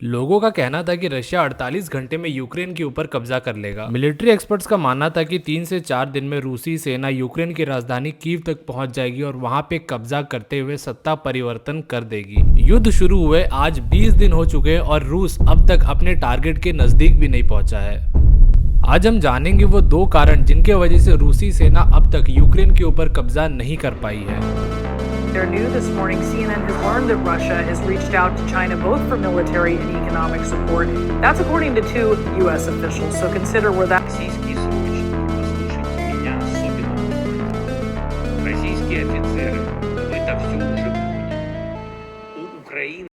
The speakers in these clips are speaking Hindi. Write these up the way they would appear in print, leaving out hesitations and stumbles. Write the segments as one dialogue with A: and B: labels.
A: लोगों का कहना था कि रशिया 48 घंटे में यूक्रेन के ऊपर कब्जा कर लेगा। मिलिट्री एक्सपर्ट्स का मानना था कि 3 से 4 दिन में रूसी सेना यूक्रेन की राजधानी कीव तक पहुंच जाएगी और वहां पे कब्जा करते हुए सत्ता परिवर्तन कर देगी। युद्ध शुरू हुए आज 20 दिन हो चुके हैं और रूस अब तक अपने टारगेट के नजदीक भी नहीं पहुंचा है। आज हम जानेंगे वो दो कारण जिनके वजह से रूसी सेना अब तक यूक्रेन के ऊपर कब्जा नहीं कर पाई है।
B: Their new this morning, CNN has learned that Russia has reached out to China both for military and economic support. That's according to two U.S. officials. So consider where that.
C: Российские срочники, послушайте меня особенно. Российские офицеры, это все уже будет. У Украины.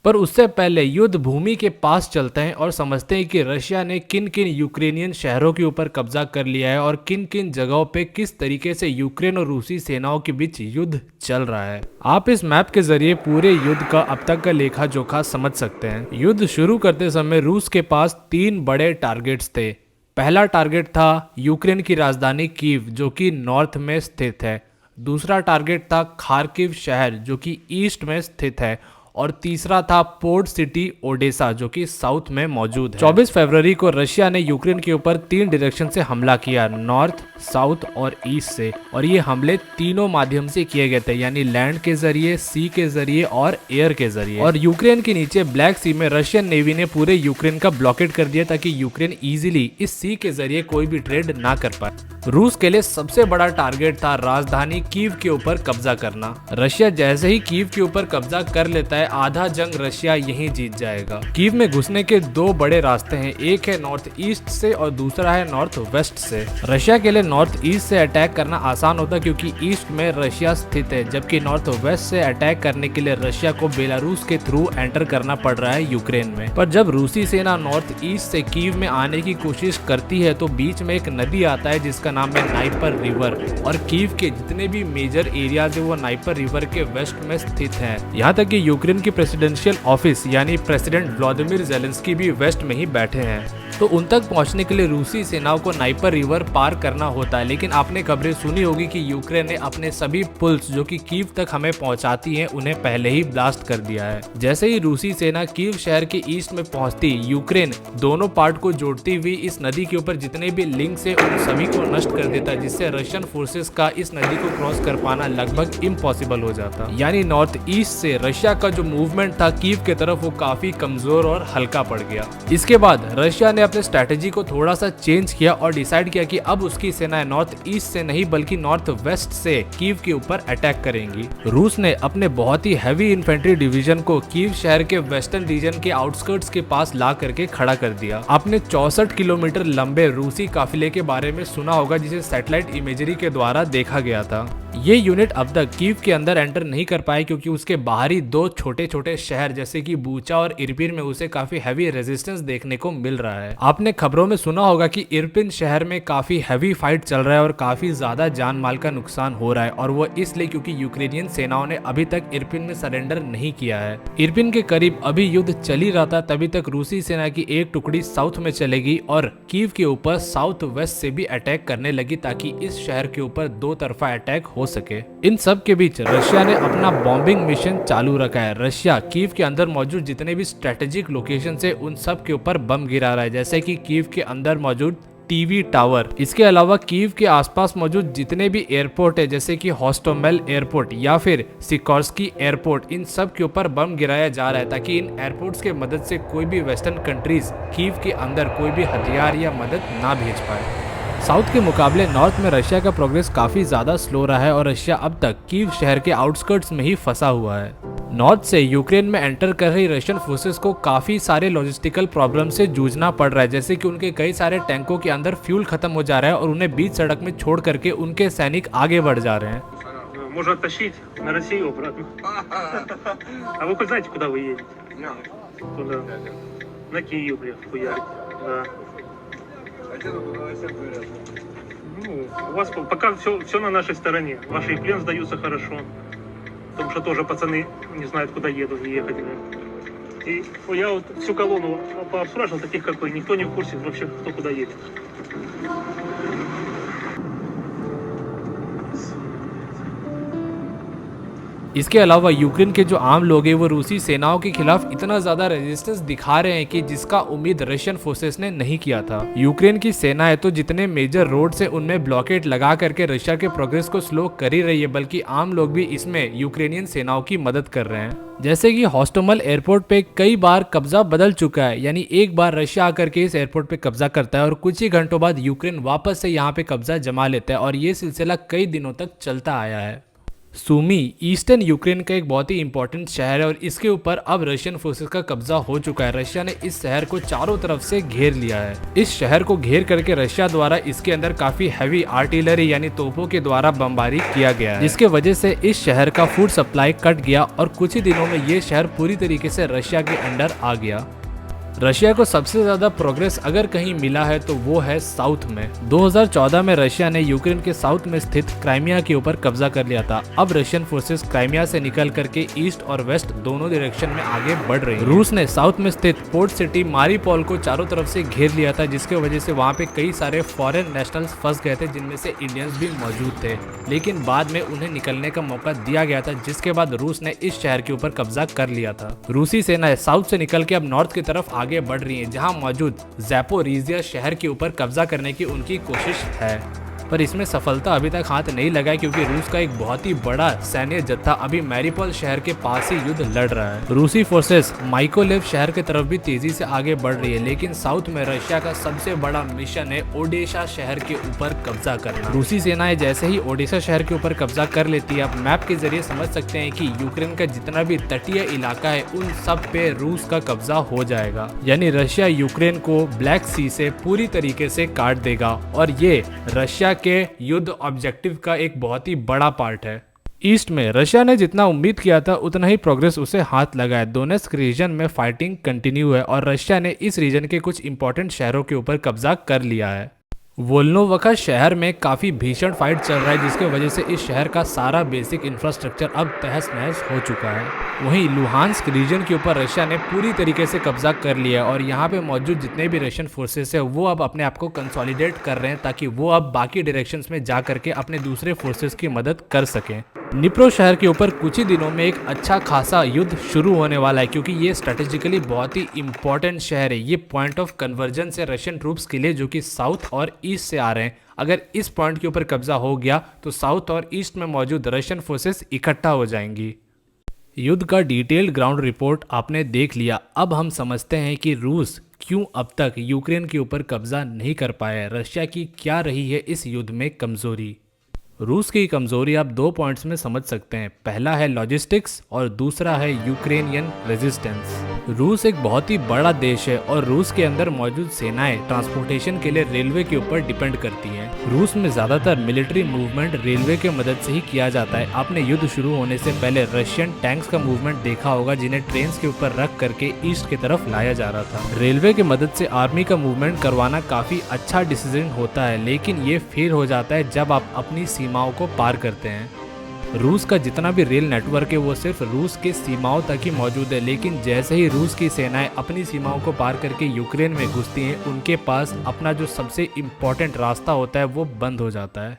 A: पर उससे पहले युद्ध भूमि के पास चलते हैं और समझते हैं कि रशिया ने किन किन यूक्रेनियन शहरों के ऊपर कब्जा कर लिया है और किन किन जगहों पे किस तरीके से यूक्रेन और रूसी सेनाओं के बीच युद्ध चल रहा है। आप इस मैप के जरिए पूरे युद्ध का अब तक का लेखा जोखा समझ सकते हैं। युद्ध शुरू करते समय रूस के पास 3 बड़े टारगेट्स थे। पहला टारगेट था यूक्रेन की राजधानी कीव जो कि नॉर्थ में स्थित है। दूसरा टारगेट था खार्किव शहर जो कि ईस्ट में स्थित है और तीसरा था पोर्ट सिटी ओडेसा जो कि साउथ में मौजूद है। 24 फरवरी को रशिया ने यूक्रेन के ऊपर 3 डायरेक्शन से हमला किया, नॉर्थ, साउथ और ईस्ट से, और ये हमले तीनों माध्यम से किए गए थे, यानी लैंड के जरिए, सी के जरिए और एयर के जरिए। और यूक्रेन के नीचे ब्लैक सी में रशियन नेवी ने पूरे यूक्रेन का ब्लॉकेट कर दिया ताकि यूक्रेन इजीली इस सी के जरिए कोई भी ट्रेड ना कर पाए। रूस के लिए सबसे बड़ा टारगेट था राजधानी कीव के ऊपर कब्जा करना। रशिया जैसे ही कीव के ऊपर कब्जा कर लेता है आधा जंग रशिया यहीं जीत जाएगा। कीव में घुसने के 2 बड़े रास्ते हैं, एक है नॉर्थ ईस्ट से और दूसरा है नॉर्थ वेस्ट से। रशिया के लिए नॉर्थ ईस्ट से अटैक करना आसान होता क्योंकि ईस्ट में रशिया स्थित है, जबकि नॉर्थ वेस्ट से अटैक करने के लिए रशिया को बेलारूस के थ्रू एंटर करना पड़ रहा है यूक्रेन में। पर जब रूसी सेना नॉर्थ ईस्ट से कीव में आने की कोशिश करती है तो बीच में एक नदी आता है जिसका नाम है नाइपर रिवर, और कीव के जितने भी मेजर एरियाज है वो नाइपर रिवर के वेस्ट में स्थित है। यहाँ तक कि यूक्रेन की प्रेसिडेंशियल ऑफिस यानी प्रेसिडेंट व्लादिमीर जेलेंस्की भी वेस्ट में ही बैठे हैं। तो उन तक पहुंचने के लिए रूसी सेनाओं को नाइपर रिवर पार करना होता है, लेकिन आपने खबरें सुनी होगी कि यूक्रेन ने अपने सभी पुल्स जो कि कीव तक हमें पहुंचाती हैं उन्हें पहले ही ब्लास्ट कर दिया है। जैसे ही रूसी सेना कीव शहर के ईस्ट में पहुंचती, यूक्रेन दोनों पार्ट को जोड़ती हुई इस नदी के ऊपर जितने भी लिंक्स है उन सभी को नष्ट कर देता, जिससे रशियन फोर्सेस का इस नदी को क्रॉस कर पाना लगभग इम्पॉसिबल हो जाता। यानी नॉर्थ ईस्ट से रशिया का जो मूवमेंट था कीव के तरफ वो काफी कमजोर और हल्का पड़ गया। इसके बाद रशिया ने अपने स्ट्रेटेजी को थोड़ा सा चेंज किया और डिसाइड किया कि अब उसकी सेनाएं नॉर्थ ईस्ट से नहीं बल्कि नॉर्थ वेस्ट से कीव के ऊपर अटैक करेंगी। रूस ने अपने बहुत ही हैवी इन्फेंट्री डिवीजन को कीव शहर के वेस्टर्न रीजन के आउटस्कर्ट्स के पास ला करके खड़ा कर दिया। आपने 64 किलोमीटर लंबे रूसी काफिले के बारे में सुना होगा जिसे सैटेलाइट इमेजरी के द्वारा देखा गया था। ये यूनिट अब तक कीव के अंदर एंटर नहीं कर पाए क्योंकि उसके बाहरी 2 छोटे छोटे शहर जैसे कि बूचा और इरपिन में उसे काफी हैवी रेजिस्टेंस देखने को मिल रहा है। आपने खबरों में सुना होगा कि इरपिन शहर में काफी हैवी फाइट चल रहा है और काफी ज्यादा जान माल का नुकसान हो रहा है, और वो इसलिए क्योंकि यूक्रेनियन सेनाओं ने अभी तक इरपिन में सरेंडर नहीं किया है। इरपिन के करीब अभी युद्ध चल ही रहा था, तभी तक रूसी सेना की एक टुकड़ी साउथ में चलेगी और कीव के ऊपर साउथ वेस्ट से भी अटैक करने लगी ताकि इस शहर के ऊपर 2 तरफा अटैक हो सके। इन सब के बीच रशिया ने अपना बॉम्बिंग मिशन चालू रखा है। रशिया कीव के अंदर मौजूद जितने भी स्ट्रेटेजिक लोकेशन है उन सब के ऊपर बम गिरा रहा है, जैसे कि कीव के अंदर मौजूद टीवी टावर। इसके अलावा कीव के आसपास मौजूद जितने भी एयरपोर्ट है जैसे कि हॉस्टोमेल एयरपोर्ट या फिर सिकोर्स्की एयरपोर्ट, इन सब के ऊपर बम गिराया जा रहा है ताकि इन एयरपोर्ट्स के मदद से कोई भी वेस्टर्न कंट्रीज कीव के अंदर कोई भी हथियार या मदद ना भेज पाए। साउथ के मुकाबले नॉर्थ में रशिया का प्रोग्रेस काफी ज्यादा स्लो रहा है और रशिया अब तक कीव शहर के आउटस्कर्ट्स में ही फंसा हुआ है। नॉर्थ से यूक्रेन में एंटर कर रही रशियन फोर्सेस को काफी सारे लॉजिस्टिकल प्रॉब्लम से जूझना पड़ रहा है, जैसे कि उनके कई सारे टैंकों के अंदर फ्यूल खत्म हो जा रहा है और उन्हें बीच सड़क में छोड़ करके उनके सैनिक आगे बढ़ जा रहे हैं।
D: Можно оттащить на Россию обратно. А вы хоть знаете, куда вы едете? Туда. На Киев, блядь, хуярить. Да. Ну, у вас пока все на нашей стороне. Ваши и плен сдаются хорошо. Потому что тоже пацаны не знают, куда едут и ехать. И я вот всю колонну пообспрашивал, таких как вы, никто не в курсе вообще, кто куда едет.
A: इसके अलावा यूक्रेन के जो आम लोग हैं वो रूसी सेनाओं के खिलाफ इतना ज्यादा रेजिस्टेंस दिखा रहे हैं कि जिसका उम्मीद रशियन फोर्सेस ने नहीं किया था। यूक्रेन की सेनाएं तो जितने मेजर रोड से उनमें ब्लॉकेड लगा करके रशिया के प्रोग्रेस को स्लो कर ही रही है, बल्कि आम लोग भी इसमें यूक्रेनियन सेनाओं की मदद कर रहे हैं। जैसे कि हॉस्टोमल एयरपोर्ट पे कई बार कब्जा बदल चुका है, यानी एक बार रशिया आकर के इस एयरपोर्ट पे कब्जा करता है और कुछ ही घंटों बाद यूक्रेन वापस से यहाँ पे कब्जा जमा लेता है और ये सिलसिला कई दिनों तक चलता आया है। सूमी ईस्टर्न यूक्रेन का एक बहुत ही इंपॉर्टेंट शहर है और इसके ऊपर अब रशियन फोर्सेस का कब्जा हो चुका है। रशिया ने इस शहर को चारों तरफ से घेर लिया है। इस शहर को घेर करके रशिया द्वारा इसके अंदर काफी हैवी आर्टिलरी यानी तोपों के द्वारा बमबारी किया गया है, जिसके वजह से इस शहर का फूड सप्लाई कट गया और कुछ ही दिनों में ये शहर पूरी तरीके से रशिया के अंडर आ गया। रशिया को सबसे ज्यादा प्रोग्रेस अगर कहीं मिला है तो वो है साउथ में। 2014 में रशिया ने यूक्रेन के साउथ में स्थित क्राइमिया के ऊपर कब्जा कर लिया था। अब रशियन फोर्सेस क्राइमिया से निकल करके ईस्ट और वेस्ट दोनों डायरेक्शन में आगे बढ़ रही है। रूस ने साउथ में स्थित पोर्ट सिटी मारिपोल को चारों तरफ से घेर लिया था, जिसके वजह से वहाँ पे कई सारे फॉरेन नेशनल्स फंस गए थे, जिनमें से इंडियंस भी मौजूद थे, लेकिन बाद में उन्हें निकलने का मौका दिया गया था, जिसके बाद रूस ने इस शहर के ऊपर कब्जा कर लिया था। रूसी सेनाएं साउथ से निकल के अब नॉर्थ की तरफ आगे बढ़ रही है, जहां मौजूद ज़ैपोरिज़िया शहर के ऊपर कब्जा करने की उनकी कोशिश है, पर इसमें सफलता अभी तक हाथ नहीं लगा क्योंकि रूस का एक बहुत ही बड़ा सैन्य जत्था अभी मैरिपोल शहर के पास ही युद्ध लड़ रहा है। रूसी फोर्सेस माइकोलेव शहर की तरफ भी तेजी से आगे बढ़ रही है, लेकिन साउथ में रशिया का सबसे बड़ा मिशन है ओडेशा शहर के ऊपर कब्जा करना। रूसी सेनाएं जैसे ही ओडेशा शहर के ऊपर कब्जा कर लेती है, आप मैप के जरिए समझ सकते हैं कि यूक्रेन का जितना भी तटीय इलाका है उन सब पे रूस का कब्जा हो जाएगा, यानी रशिया यूक्रेन को ब्लैक सी से पूरी तरीके से काट देगा और ये रशिया के युद्ध ऑब्जेक्टिव का एक बहुत ही बड़ा पार्ट है। ईस्ट में रशिया ने जितना उम्मीद किया था उतना ही प्रोग्रेस उसे हाथ लगा है। दोनेत्स्क रीजन में फाइटिंग कंटिन्यू है और रशिया ने इस रीजन के कुछ इंपॉर्टेंट शहरों के ऊपर कब्जा कर लिया है। वोल्नोवका शहर में काफी भीषण फाइट चल रहा है, जिसके वजह से इस शहर का सारा बेसिक इंफ्रास्ट्रक्चर अब तहस नहस हो चुका है। वहीं लुहांस्क रीजन के ऊपर रशिया ने पूरी तरीके से कब्जा कर लिया है और यहाँ पे मौजूद जितने भी रशियन फोर्सेस है वो अब अपने आप को कंसोलिडेट कर रहे हैं, ताकि वो अब बाकी डायरेक्शंस में जा करके अपने दूसरे फोर्सेस की मदद कर सकें। निप्रो शहर के ऊपर कुछ ही दिनों में एक अच्छा खासा युद्ध शुरू होने वाला है, क्योंकि ये स्ट्रेटेजिकली बहुत ही इंपॉर्टेंट शहर है। ये पॉइंट ऑफ कन्वर्जन है रशियन ट्रूप्स के लिए जो कि साउथ और ईस्ट से आ रहे हैं। अगर इस पॉइंट के ऊपर कब्जा हो गया तो साउथ और ईस्ट में मौजूद रशियन फोर्सेस इकट्ठा हो जाएंगी। युद्ध का डिटेल्ड ग्राउंड रिपोर्ट आपने देख लिया। अब हम समझते हैं कि रूस क्यों अब तक यूक्रेन के ऊपर कब्जा नहीं कर पाया। रशिया की क्या रही है इस युद्ध में कमजोरी। रूस की कमजोरी आप 2 पॉइंट्स में समझ सकते हैं। पहला है लॉजिस्टिक्स और दूसरा है यूक्रेनियन रेजिस्टेंस। रूस एक बहुत ही बड़ा देश है और रूस के अंदर मौजूद सेनाएं ट्रांसपोर्टेशन के लिए रेलवे के ऊपर डिपेंड करती हैं। रूस में ज्यादातर मिलिट्री मूवमेंट रेलवे के मदद से ही किया जाता है। आपने युद्ध शुरू होने से पहले रशियन टैंक्स का मूवमेंट देखा होगा, जिन्हें ट्रेन के ऊपर रख करके ईस्ट की तरफ लाया जा रहा था। रेलवे की मदद से आर्मी का मूवमेंट करवाना काफी अच्छा डिसीजन होता है, लेकिन ये फेल हो जाता है जब आप अपनी सीमाओं को पार करते हैं। रूस का जितना भी रेल नेटवर्क है वो सिर्फ रूस के सीमाओं तक ही मौजूद है, लेकिन जैसे ही रूस की सेनाएं अपनी सीमाओं को पार करके यूक्रेन में घुसती हैं, उनके पास अपना जो सबसे इम्पोर्टेंट रास्ता होता है वो बंद हो जाता है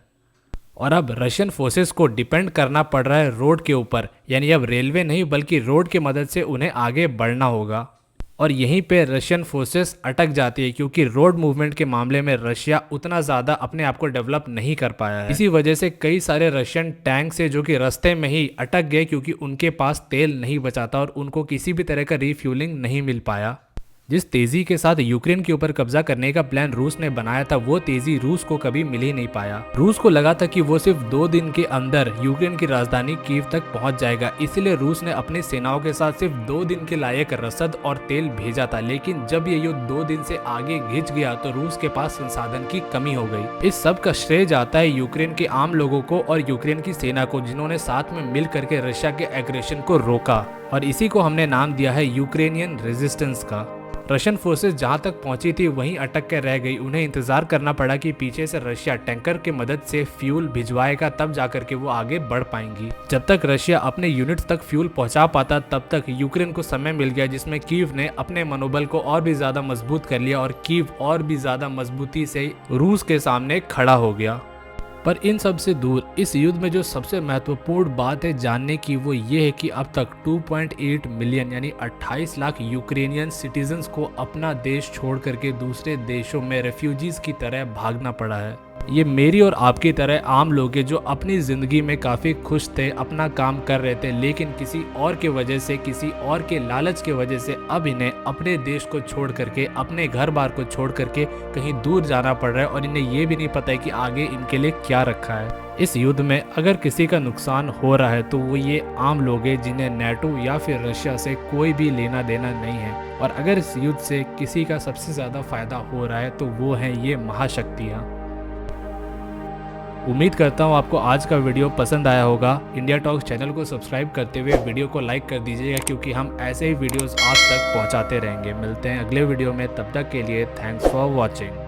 A: और अब रशियन फोर्सेस को डिपेंड करना पड़ रहा है रोड के ऊपर। यानी अब रेलवे नहीं बल्कि रोड की मदद से उन्हें आगे बढ़ना होगा और यहीं पे रशियन फोर्सेस अटक जाती है, क्योंकि रोड मूवमेंट के मामले में रशिया उतना ज़्यादा अपने आप को डेवलप नहीं कर पाया है। इसी वजह से कई सारे रशियन टैंक्स है जो कि रास्ते में ही अटक गए, क्योंकि उनके पास तेल नहीं बचा था और उनको किसी भी तरह का रिफ्यूलिंग नहीं मिल पाया। जिस तेजी के साथ यूक्रेन के ऊपर कब्जा करने का प्लान रूस ने बनाया था, वो तेजी रूस को कभी मिल ही नहीं पाया। रूस को लगा था कि वो सिर्फ 2 दिन के अंदर यूक्रेन की राजधानी कीव तक पहुंच जाएगा, इसलिए रूस ने अपनी सेनाओं के साथ सिर्फ 2 दिन के लायक रसद और तेल भेजा था। लेकिन जब ये युद्ध 2 दिन से आगे खिंच गया तो रूस के पास संसाधन की कमी हो गई। इस सब का श्रेय जाता है यूक्रेन के आम लोगों को और यूक्रेन की सेना को, जिन्होंने साथ में मिल करके रशिया के एग्रेशन को रोका और इसी को हमने नाम दिया है यूक्रेनियन रेजिस्टेंस का। रशियन फोर्सेस जहां तक पहुंची थी वहीं अटक कर रह गई। उन्हें इंतजार करना पड़ा कि पीछे से रशिया टैंकर की मदद से फ्यूल भिजवाएगा, तब जाकर के वो आगे बढ़ पाएंगी। जब तक रशिया अपने यूनिट्स तक फ्यूल पहुंचा पाता तब तक यूक्रेन को समय मिल गया, जिसमें कीव ने अपने मनोबल को और भी ज्यादा मजबूत कर लिया और कीव और भी ज्यादा मजबूती से रूस के सामने खड़ा हो गया। पर इन सब से दूर इस युद्ध में जो सबसे महत्वपूर्ण बात है जानने की वो ये है कि अब तक 2.8 मिलियन यानी 28 लाख यूक्रेनियन सिटीजन्स को अपना देश छोड़ करके दूसरे देशों में रेफ्यूजीज की तरह भागना पड़ा है। ये मेरी और आपकी तरह आम लोग हैं जो अपनी ज़िंदगी में काफ़ी खुश थे, अपना काम कर रहे थे, लेकिन किसी और के वजह से, किसी और के लालच के वजह से अब इन्हें अपने देश को छोड़ करके, अपने घर बार को छोड़ करके कहीं दूर जाना पड़ रहा है और इन्हें ये भी नहीं पता है कि आगे इनके लिए क्या रखा है। इस युद्ध में अगर किसी का नुकसान हो रहा है तो वो ये आम लोग हैं जिन्हें नेटो या फिर रशिया से कोई भी लेना देना नहीं है, और अगर इस युद्ध से किसी का सबसे ज़्यादा फायदा हो रहा है तो वो हैं ये महाशक्तियाँ। उम्मीद करता हूँ आपको आज का वीडियो पसंद आया होगा। इंडिया टॉक्स चैनल को सब्सक्राइब करते हुए वीडियो को लाइक कर दीजिएगा, क्योंकि हम ऐसे ही वीडियोस आप तक पहुँचाते रहेंगे। मिलते हैं अगले वीडियो में, तब तक के लिए थैंक्स फॉर वॉचिंग।